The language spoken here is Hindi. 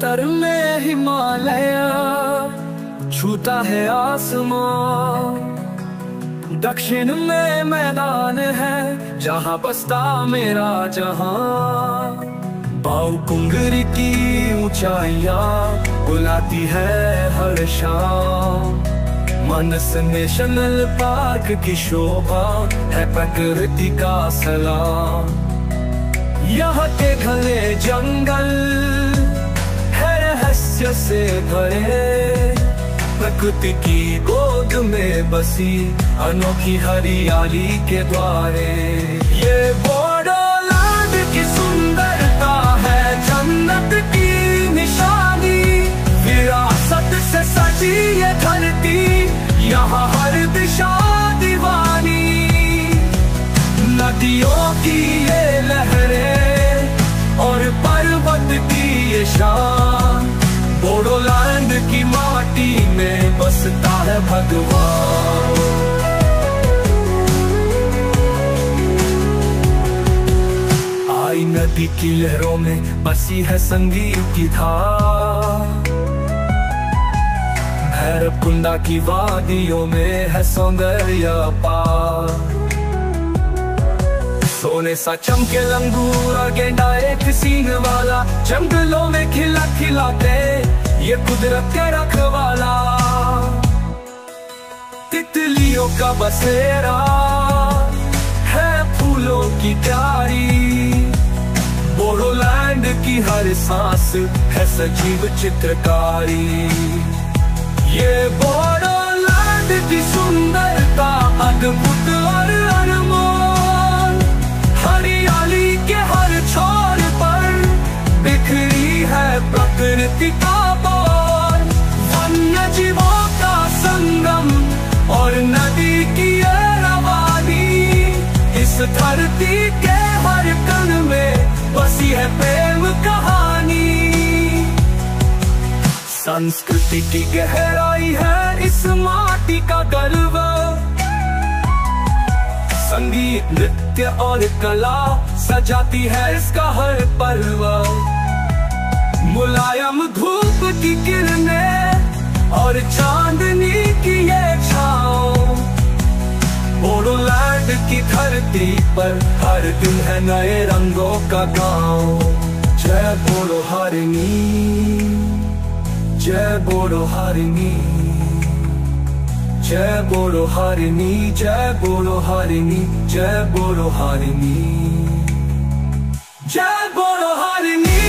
उत्तर में हिमालय छूता है आसमां, दक्षिण में मैदान है जहाँ बसता मेरा जहां। बाउकुंगरी की ऊंचाइयां बुलाती है हर शाम, मानस नेशनल पार्क की शोभा है प्रकृति का सलाम। यहाँ के घने जंगल है रहस्य से भरे, प्रकृति की गोद में बसी अनोखी हरियाली के द्वारे। ये बोडोलैंड की सुंदरता है जन्नत की निशानी, विरासत से सजी ये धरती यहाँ हर दिशा दीवानी। नदियों की ये लहरें और पर्वत की ये शान, बोडोलैंड की माटी में बसता है भगवान। आई नदी की लहरों में बसी है संगीत की धार, भैरवकुंडा की वादियों में है सौंदर्य अपार। सोने सा चमके लंगूर और गेंडा एक सींग वाला, जंगलों में खिला खिलाते ये कुदरत के रखवाला। तितलियों का बसेरा है फूलों की प्यारी, बोडोलैंड की हर सांस है सजीव चित्रकारी। ये बोडोलैंड की सुंदरता अद्भुत और अनमोल, हरियाली के हर छोर पर बिखरी है प्रकृति का बोल। वन्य जीवों का संगम और नदी की ये रवानी, इस धरती के हर कण में बसी है प्रेम कहानी। संस्कृति की गहराई है इस माटी का गर्व, संगीत नृत्य और कला सजाती है इसका हर पर्व। मुलायम धूप की किरणें और चांदनी की ये छाँव, बोडोलैंड की धरती पर हर दिन है नए रंगों का गाँव। जय बोडो हारिनी, जय बोडो हारिनी, जय बोडो हारिनी, जय बोडो हारिनी, जय बोडो हारिनी, जय बोडो हारिनी।